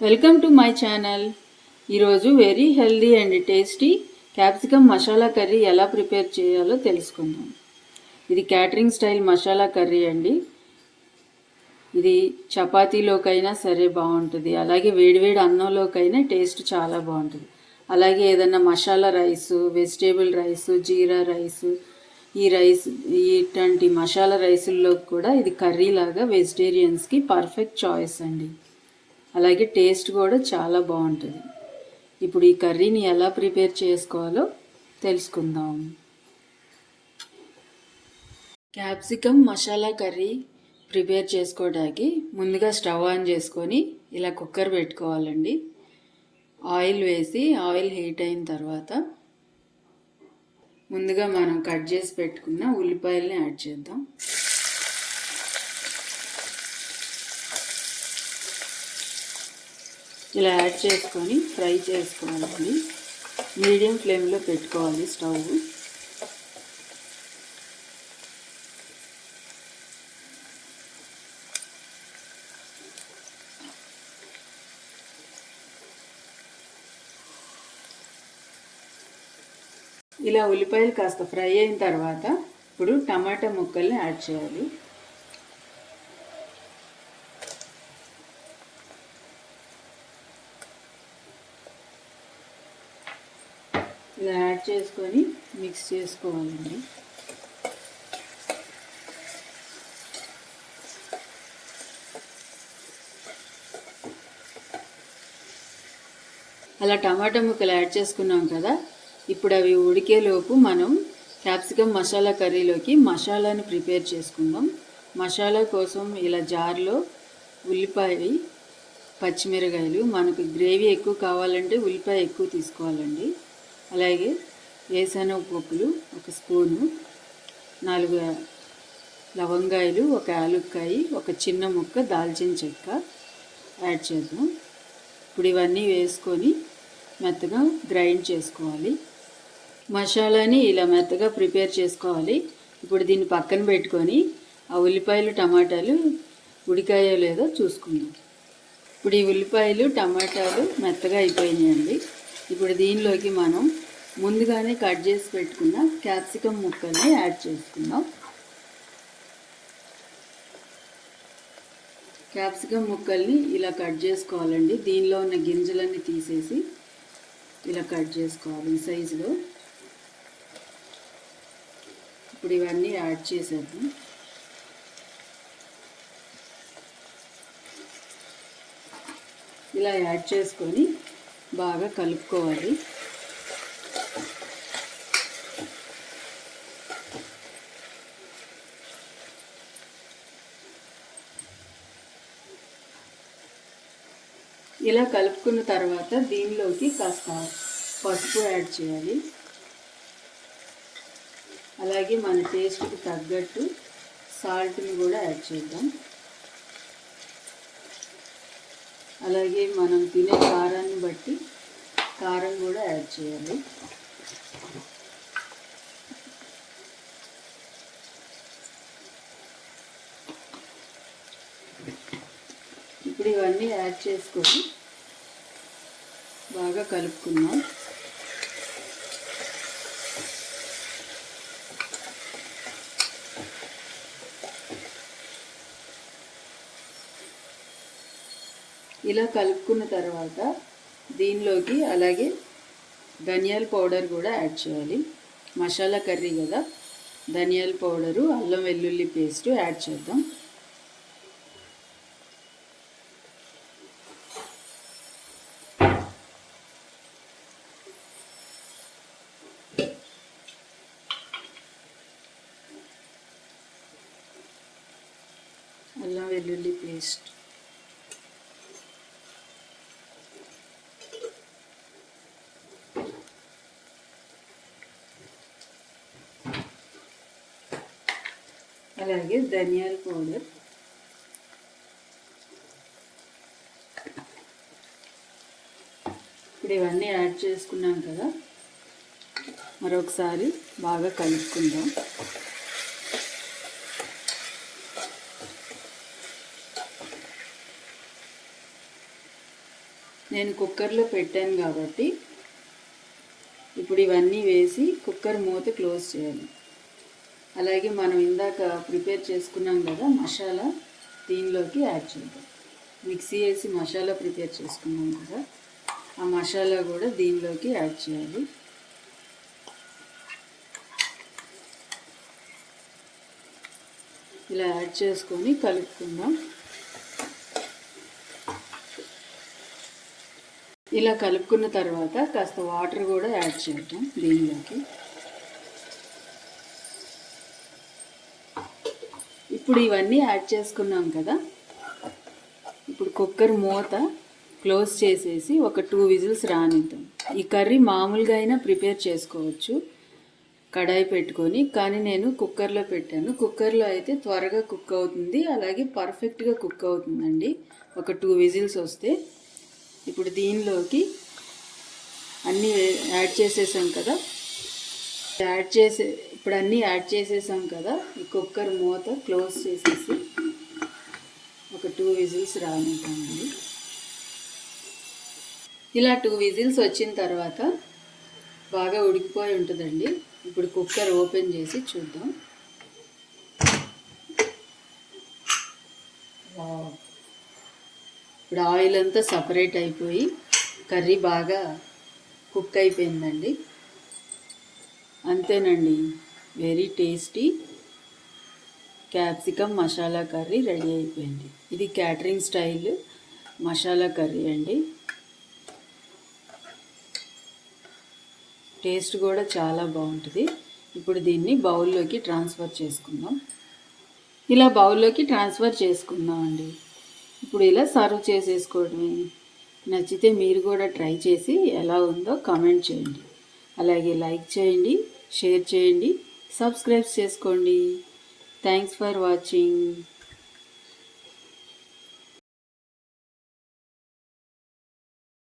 Welcome to my channel. ఈరోజు very healthy and tasty capsicum masala curry ఎలా prepare చేయాలో తెలుసుకుందాం. ఇది క్యాటరింగ్ స్టైల్ మసాలా కర్రీ అండి. ఇది చపాతీలోకైనా సరే బాగుంటుంది, అలాగే వేడివేడి అన్నంలోకైనా టేస్ట్ చాలా బాగుంటుంది. అలాగే ఏదైనా మసాలా రైసు, వెజిటేబుల్ రైసు, జీరా రైసు, ఇట్లాంటి మసాలా రైసుల్లో కూడా ఇది కర్రీ లాగా వెజిటేరియన్స్కి పర్ఫెక్ట్ చాయిస్ అండి. అలాగే టేస్ట్ కూడా చాలా బాగుంటుంది. ఇప్పుడు ఈ కర్రీని ఎలా ప్రిపేర్ చేసుకోవాలో తెలుసుకుందాం. క్యాప్సికమ్ మసాలా కర్రీ ప్రిపేర్ చేసుకోవడానికి ముందుగా స్టవ్ ఆన్ చేసుకొని ఇలా కుక్కర్ పెట్టుకోవాలండి. ఆయిల్ వేసి ఆయిల్ హీట్ అయిన తర్వాత ముందుగా మనం కట్ చేసి పెట్టుకున్న ఉల్లిపాయల్ని యాడ్ చేద్దాం. ఇలా యాడ్ చేసుకొని ఫ్రై చేసుకోవాలండి. మీడియం ఫ్లేమ్లో పెట్టుకోవాలి స్టవ్. ఇలా ఉల్లిపాయలు కాస్త ఫ్రై అయిన తర్వాత ఇప్పుడు టమాటా ముక్కల్ని యాడ్ చేయాలి. ఇలా యాడ్ చేసుకొని మిక్స్ చేసుకోవాలండి. అలా టమాటా ముక్కలు యాడ్ చేసుకున్నాం కదా, ఇప్పుడు అవి ఉడికేలోపు మనం క్యాప్సికమ్ మసాలా కర్రీలోకి మసాలాని ప్రిపేర్ చేసుకుందాం. మసాలా కోసం ఇలా జార్లో ఉల్లిపాయ, పచ్చిమిరకాయలు, మనకు గ్రేవీ ఎక్కువ కావాలంటే ఉల్లిపాయ ఎక్కువ తీసుకోవాలండి. అలాగే వేరుశనగపప్పులు 1 స్పూను, 4 లవంగాయలు, 1 యాలుక్కాయ, 1 చిన్న ముక్క దాల్చిన చెక్క యాడ్ చేద్దాం. ఇప్పుడు ఇవన్నీ వేసుకొని మెత్తగా గ్రైండ్ చేసుకోవాలి. మసాలాని ఇలా మెత్తగా ప్రిపేర్ చేసుకోవాలి. ఇప్పుడు దీన్ని పక్కన పెట్టుకొని ఆ ఉల్లిపాయలు టమాటాలు ఉడికాయో లేదో చూసుకుందాం. ఇప్పుడు ఈ ఉల్లిపాయలు టమాటాలు మెత్తగా అయిపోయినాయండి. ఇప్పుడు దీనిలోకి మనం ముందుగానే కట్ చేసి పెట్టుకున్న క్యాప్సికమ్ ముక్కల్ని యాడ్ చేసుకుందాం. క్యాప్సికమ్ ముక్కల్ని ఇలా కట్ చేసుకోవాలండి. దీనిలో ఉన్న గింజలన్నీ తీసేసి ఇలా కట్ చేసుకోవాలి ఈ సైజులో. ఇప్పుడు ఇవన్నీ యాడ్ చేసేద్దాం. ఇలా యాడ్ చేసుకొని బాగా కలుపుకోవాలి. ఇలా కలుపుకున్న తర్వాత దీనిలోకి కాస్త పసుపు యాడ్ చేయాలి. అలాగే మన టేస్ట్కి తగ్గట్టు సాల్ట్ని కూడా యాడ్ చేద్దాం. అలాగే మనం తినే కారాన్ని బట్టి కారం కూడా యాడ్ చేయాలి. ఇప్పుడు ఇవన్నీ యాడ్ చేసుకొని బాగా కలుపుకుందాం. ఇలా కలుపుకున్న తర్వాత దీనిలోకి అలాగే ధనియాల పౌడర్ కూడా యాడ్ చేయాలి. మసాలా కర్రీ కదా, ధనియాల పౌడరు, అల్లం వెల్లుల్లి పేస్ట్ యాడ్ చేద్దాం. అల్లం వెల్లుల్లి పేస్ట్, అలాగే ధనియాల పౌడర్, ఇప్పుడు ఇవన్నీ యాడ్ చేసుకున్నాం కదా, మరొకసారి బాగా కలుపుకుందాం. నేను కుక్కర్లో పెట్టాను కాబట్టి ఇప్పుడు ఇవన్నీ వేసి కుక్కర్ మూత క్లోజ్ చేయాలి. అలాగే మనం ఇందాక ప్రిపేర్ చేసుకున్నాం కదా మసాలా, దీనిలోకి యాడ్ చేద్దాం. మిక్సీ వేసి మసాలా ప్రిపేర్ చేసుకున్నాం కదా, ఆ మసాలా కూడా దీనిలోకి యాడ్ చేయాలి. ఇలా యాడ్ చేసుకొని కలుపుకుందాం. ఇలా కలుపుకున్న తర్వాత కాస్త వాటర్ కూడా యాడ్ చేద్దాం దీనిలోకి. ఇప్పుడు ఇవన్నీ యాడ్ చేసుకున్నాం కదా, ఇప్పుడు కుక్కర్ మూత క్లోజ్ చేసేసి ఒక 2 విజిల్స్ రానిద్దాం. ఈ కర్రీ మామూలుగా అయినా ప్రిపేర్ చేసుకోవచ్చు కడాయి పెట్టుకొని, కానీ నేను కుక్కర్లో పెట్టాను. కుక్కర్లో అయితే త్వరగా కుక్ అవుతుంది, అలాగే పర్ఫెక్ట్గా కుక్ అవుతుందండి ఒక 2 విజిల్స్ వస్తే. ఇప్పుడు దీనిలోకి అన్నీ యాడ్ చేసేసాం కదా, ఇప్పుడు అన్నీ యాడ్ చేసేసాం కదా, ఈ కుక్కర్ మూత క్లోజ్ చేసేసి ఒక 2 విజిల్స్ రానిద్దామండి. ఇలా 2 విజిల్స్ వచ్చిన తర్వాత బాగా ఉడికిపోయి ఉంటుందండి. ఇప్పుడు కుక్కర్ ఓపెన్ చేసి చూద్దాం. ఇప్పుడు ఆయిల్ అంతా సపరేట్ అయిపోయి కర్రీ బాగా కుక్ అయిపోయిందండి. అంతేనండి, very tasty capsicum masala curry ready అయిపోయింది. ఇది క్యాటరింగ్ స్టైల్ మసాలా కర్రీ అండి. టేస్ట్ కూడా చాలా బాగుంటుంది. ఇప్పుడు దీన్ని బౌల్లోకి ట్రాన్స్ఫర్ చేసుకుందాం. ఇలా బౌల్లోకి ట్రాన్స్ఫర్ చేసుకుందాం అండి. ఇప్పుడు ఇలా సర్వ్ చేసేసుకోవడమే. నచ్చితే మీరు కూడా ట్రై చేసి ఎలా ఉందో కామెంట్ చేయండి. అలాగే లైక్ చేయండి, షేర్ చేయండి, సబ్స్క్రైబ్ చేసుకోండి. Thanks for watching.